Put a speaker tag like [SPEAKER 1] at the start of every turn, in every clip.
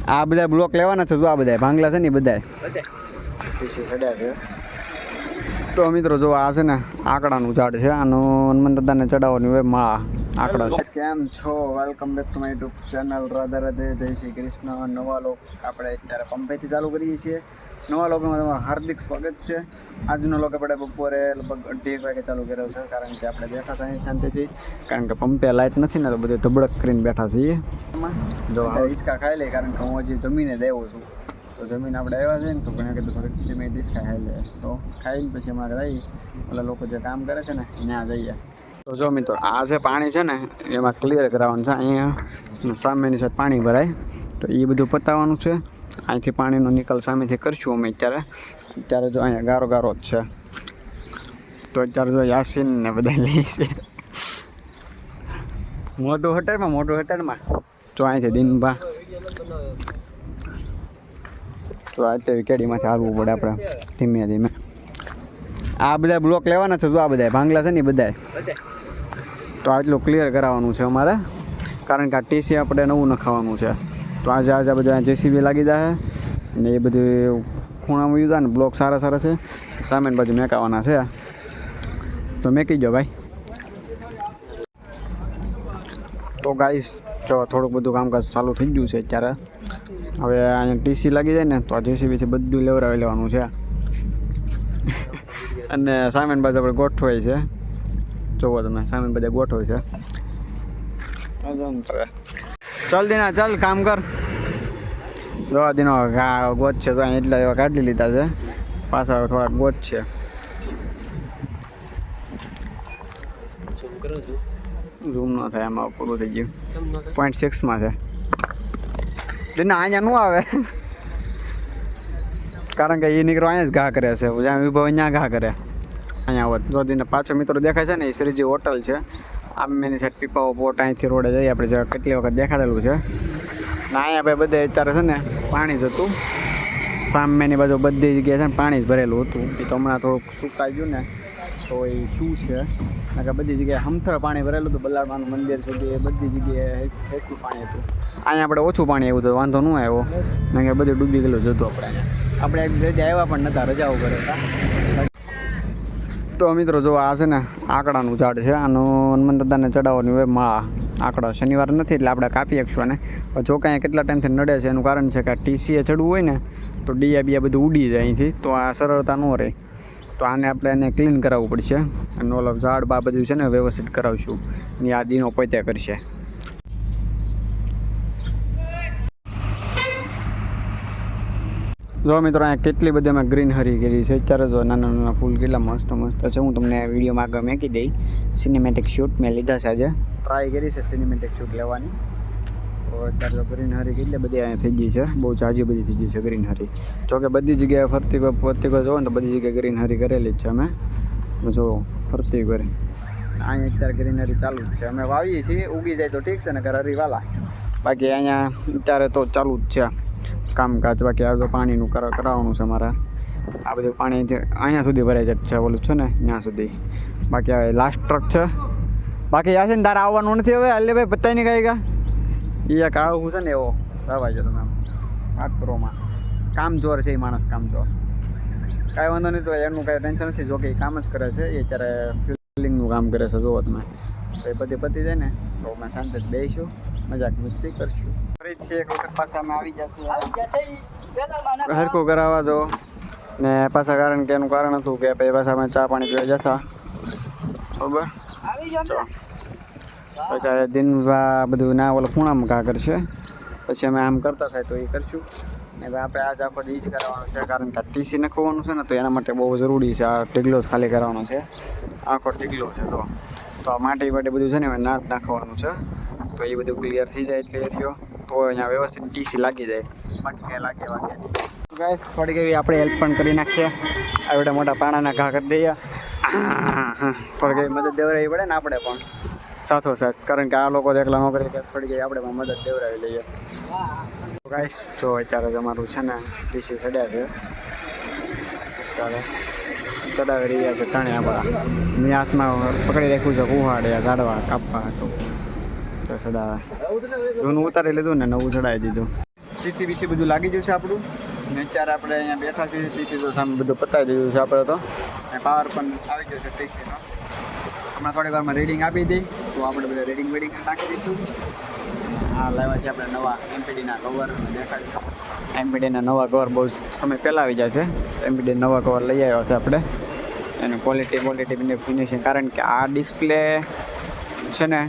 [SPEAKER 1] આ બધા બ્લોક લેવાના છે જો આ બધા ભાંગલા છે ને બધા ટીસી ચડ્યા છે તો મિત્રો જો આ છે ને આકડાનું ઝાડ છે આનું હનુમાન દાદાને ચડાવવાની હોય માળા આકડા છે કેમ છો welcome back to my YouTube channel Radhe Radhe જય શ્રી કૃષ્ણ નવા લોક આપણે અત્યારે પંપેથી ચાલુ કરીએ છીએ નવા લોકોમાં તમારું હાર્દિક સ્વાગત છે આજનો લોક આપણે બપોરે લગભગ 1:30 વાગે ચાલુ કર્યો છે કારણ કે આપણે બેઠા હતા અહીં શાંતિથી કારણ કે પંપે લાઇટ નથી ને તો બધું ધબડક કરીને બેઠા છીએ જો હિંચકા ખાઈ લે કારણ કે હું હજી જમીને દેવો છું તો જમીન આપણે આવ્યા છે ને તો ઘણા કીધું થોડીક જમીન ડિસ્કા ખાઈ લે તો ખાઈને પછી અમારે જઈએ ઓલા લોકો જે કામ કરે છે ને ત્યાં જઈએ તો જો મિત્રો આ જે પાણી છે ને એમાં ક્લિયર કરાવવાનું છે અહીંયા સામેની સાઈડ પાણી ભરાય તો એ બધું પતાવવાનું છે અહીંથી પાણીનો નિકાલ સામેથી કરશું અમે અત્યારે જો અહીંયા ગારો ગારો જ છે તો અત્યારે જો યાસીન ને બધા લે છે મોટું હોટલમાં તો અહીંથી દિનભા તો અત્યારે કેડીમાંથી હાલવું પડે આપણે ધીમે ધીમે આ બધા બ્લોક લેવાના છે જો આ બધા ભાંગલા છે ને બધા તો આટલું ક્લિયર કરાવવાનું છે અમારે કારણ કે આ ટીસી આપણે નવું નખાવાનું છે તો આજે બધા જેસીબી લાગી જાય ને એ બધું ખૂણામાં યુઝ ને બ્લોક સારા છે સામેન બાજુ મેકાવાના છે તો મેકી જાઓ ભાઈ તો ગાઈસ જો થોડુંક બધું કામકાજ ચાલુ થઈ ગયું છે અત્યારે હવે અહીંયા ટીસી લાગી જાય ને તો આ જેસીબીથી બધું લેવડાવી લેવાનું છે અને સામેન બાજુ આપણે ગોઠવાય છે જોવો તમે સામેન બધા ગોઠવાય છે ચાલ દીના ચાલ કામ કર જોવા દીનો ગોત છે તો અહીં એટલા એવા કાઢી લીધા છે પાછા થોડાક ગોત છે ઝૂમ ન થાય એમાં પૂરું થઈ ગયું 0.6 છે દીના અહીંયા ન આવે કારણ કે એ નીકળો અહીંયા જ ઘા કરે છે જ્યાં વિભવ અહીંયા ઘા કરે અહીંયા આવત જો દીને પાછો મિત્રો દેખાય છે ને એ શ્રીજી હોટલ છે આમ એની સાઈડ પીપાઓ પોટ અહીંથી રોડે જઈએ આપણે જો કેટલી વખત દેખાડેલું છે ને અહીંયા ભાઈ બધે અત્યારે છે ને પાણી જ હતું સામેની બાજુ બધી જગ્યાએ છે ને પાણી જ ભરેલું હતું એ તો હમણાં થોડુંક સુકાઈ ગયું ને તો એ શું છે કારણ કે બધી જગ્યાએ હમથળ પાણી ભરેલું હતું બલ્લાળમાનું મંદિર સુધી એ બધી જગ્યાએ એટલું પાણી હતું અહીંયા આપણે ઓછું પાણી આવ્યું તો વાંધો ન આવ્યો કારણ કે બધું ડૂબી ગયેલું જ હતું આપણે એક જગ્યાએ આવ્યા પણ નહોતા રજાઓ કરે હતા તો મિત્રો જો આ છે ને આકડાનું ઝાડ છે આનું હનુમાન દાદાને ચડાવવાની હોય માળા આકડા શનિવાર નથી એટલે આપણે કાપી શકશું અને જો કાંઈ કેટલા ટાઈમથી નડે છે એનું કારણ છે કે આ ટીસીએ ચડવું હોય ને તો ડીયા બધું ઉડી જાય અહીંથી તો આ સરળતા ન રહે તો આને આપણે એને ક્લીન કરાવવું પડશે અને ઓલો ઝાડ બા બધું છે ને વ્યવસ્થિત કરાવશું અને આ દીનો પોતે કરશે જો મિત્રો અહીંયા કેટલી બધી અમે ગ્રીનહરી કરી છે અત્યારે જો નાના ફૂલ કેટલા મસ્ત છે હું તમને વિડીયોમાં આગળ મેકી દઈ સિનેમેટિક શૂટ મેં લીધા છે આજે ટ્રાય કરી છે સિનેમેટિક શૂટ લેવાની તો અત્યારે જો ગ્રીનહરી કેટલી બધી અહીંયા થઈ ગઈ છે બહુ જાજી બધી થઈ ગઈ છે ગ્રીનહરી જોકે બધી જગ્યાએ ફરતી જોવો ને તો બધી જગ્યાએ ગ્રીનહરી કરેલી જ છે અમે જો ફરતી કરી અહીંયા અત્યારે ગ્રીનહરી ચાલુ જ છે અમે વાવીએ છીએ ઉગી જાય તો ઠીક છે ને હરી વાલા બાકી અહીંયા અત્યારે તો ચાલુ જ છે કામકાજ બાકી આ જો પાણીનું કરાવવાનું છે મારે આ બધું પાણી અહીંયા સુધી ભરાઈ જાય છે ઓલું છે ને ત્યાં સુધી બાકી હવે લાસ્ટ ટ્રક છે બાકી યા છે ને તારે આવવાનું નથી હવે હાલે ભાઈ પતાય નહીં કાંઈ ગા એ કાળું છે ને એવો રવાય છે તમે વાત કરોમાં કામચોર છે એ માણસ કામચોર કાંઈ વાંધો નહીં તો એનું કાંઈ ટેન્શન નથી જો કે એ કામ જ કરે છે એ અત્યારે ફિલિંગનું કામ કરે છે જુઓ તમે તો એ બધી પતી જાય ને તો અમે શાંતિ બેસીશું મજાક મસ્તી કરશું ફરીથી એક વખત પાછા અમે આવી જશે હરખું કરાવવા દો ને પાછા કારણ કે એનું કારણ હતું કે પછી પાછા અમે ચા પાણી પીવા જતા બરાબર પછી દિનભા બધું ના ઓલો ખૂણામાં ઘા કરશે પછી અમે આમ કરતા થાય તો એ કરશું ને આપણે આજ આખો ઈ જ કરાવવાનું છે કારણ કે ટીસી નખવાનું છે ને તો એના માટે બહુ જરૂરી છે આ ટીગલો જ ખાલી કરાવવાનો છે આખો ટીગલો છે તો આ માટી બધું છે ને હવે નાખવાનું છે તો એ બધું ક્લિયર થઈ જાય એટલે એરિયો તો અહીંયા વ્યવસ્થિત ટીસી લાગી જાય બાકી લાગે ગાઈસ થોડી કેવી આપણે હેલ્પ પણ કરી નાખીએ આવડા મોટા પાણાના ઘા કરી દઈએ થોડી કેવી મદદ દેવડાવી પડે ને આપણે પણ સાથોસાથ કારણ કે આ લોકો એકલા નોકરી કે થોડી કેવી આપણે પણ મદદ દેવડાવી લઈએ ગાઈસ જો અત્યારે તમારું છે ને ટીસી ચડ્યા છે ત્યારે ચડાવી રહ્યા છે ત્રણે આપણા મેં હાથમાં પકડી રાખ્યું છે કુહાડે ઝાડવા કાપવા તો ચડાવે જૂનું ઉતારી લીધું ને નવું ચડાવી દીધું ટીસી બીસી બધું લાગી ગયું છે આપણું. ને અત્યારે આપણે અહીંયા બેઠા છીએ. ટીસી તો સામે બધું પતાવી દીધું છે આપણે તો. અને પાવર પણ આવી ગયો છે ટીસીનો. હમણાં થોડી વારમાં રીડિંગ આપી દઈ તો આપણે બધા રીડિંગ વેડિંગ નાખી દઈશું. હા લાવ્યા છે આપણે નવા એમપીડીના કવર દેખાડી. એમપીડીના નવા કવર બહુ સમય પહેલાં આવી જાય છે. એમપીડી નવા કવર લઈ આવ્યા છે આપણે. એનું ક્વોલિટી ફિનિશિંગ, કારણ કે આ ડિસ્પ્લે છે ને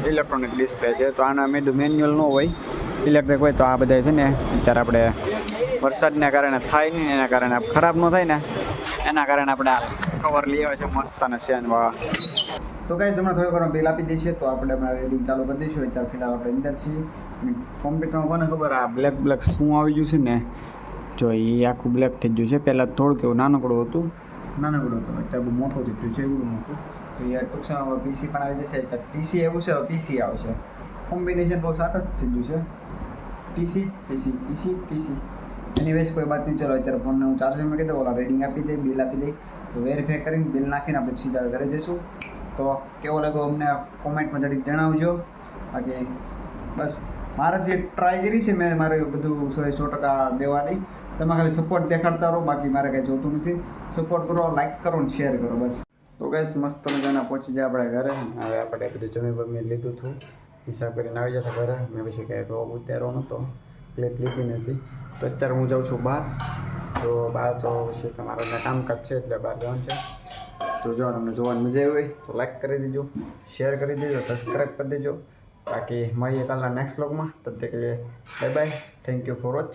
[SPEAKER 1] ઇલેક્ટ્રોનિક ડિસ્પ્લે છે, તો આના મેન્યુઅલ ન હોય, ઇલેક્ટ્રિક હોય. તો આ બધા છે ને અત્યારે આપણે વરસાદના કારણે થાય નહીં, એના કારણે ખરાબ ન થાય ને એના કારણે આપણે આ કવર લઈ આવ્યા છે મસ્ત અને શેનવાળા. તો ગાઈઝ હમણાં થોડીક વાર બિલ આપી દઈશું તો આપણે હમણાં રીડિંગ ચાલુ કરી દઈશું. અત્યારે ફિલહાલ આપણે અંદર છીએ. કોમ્પ્યુટરમાં કોને ખબર આ બ્લેક શું આવી ગયું છે ને, જો એ આખું બ્લેક થઈ ગયું છે. પહેલાં થોડુંક એવું નાનકડું હતું, અત્યારે બહુ મોટું થઈ ગયું છે, એવું મોટું. તો યાર ટૂંક સમયમાં પીસી પણ આવી જશે. અત્યારે ટીસી એવું છે, પીસી આવશે. કોમ્બિનેશન બહુ સારું જ થઈ ગયું છે. ટીસી એની વેસ કોઈ વાત નહીં. ચલો અત્યારે ફોનને હું ચાર્જરમાં કહી દઉં, ઓલા રેડિંગ આપી દઈ, બિલ આપી દઈ, તો વેરીફાઈ કરીને બિલ નાખીને આપણે સીધા ઘરે જઈશું. તો કેવો લાગ્યો અમને કોમેન્ટમાં જરીક જણાવજો. બાકી બસ મારાથી એક ટ્રાય કરી છે મેં, મારે બધું 100% દેવાની. તમે ખાલી સપોર્ટ દેખાડતા રહો, બાકી મારે કંઈ જોતું નથી. સપોર્ટ કરો, લાઈક કરો ને શેર કરો બસ. તો ગાઈસ મસ્ત મજાના પહોંચી જાય આપણે ઘરે. હવે આપણે બધું જમી લીધું હતું, હિસાબ કરીને આવી જતા ઘરે. મેં પછી કાંઈ રોગ ઉતાર્યો નહોતો, ક્લિપ લીધી નથી. તો અત્યારે હું જાઉં છું બહાર. તો બહાર તો પછી તમારા કામકાજ છે એટલે બહાર જવાનું છે. તો જો તમને જોવાની મજા આવી હોય તો લાઈક કરી દેજો, શેર કરી દેજો, સબસ્ક્રાઈબ કરી દેજો. બાકી મળીએ કાલના નેક્સ્ટ વ્લોગમાં. તબ તક કે લીએ bye bye. Thank you for watch.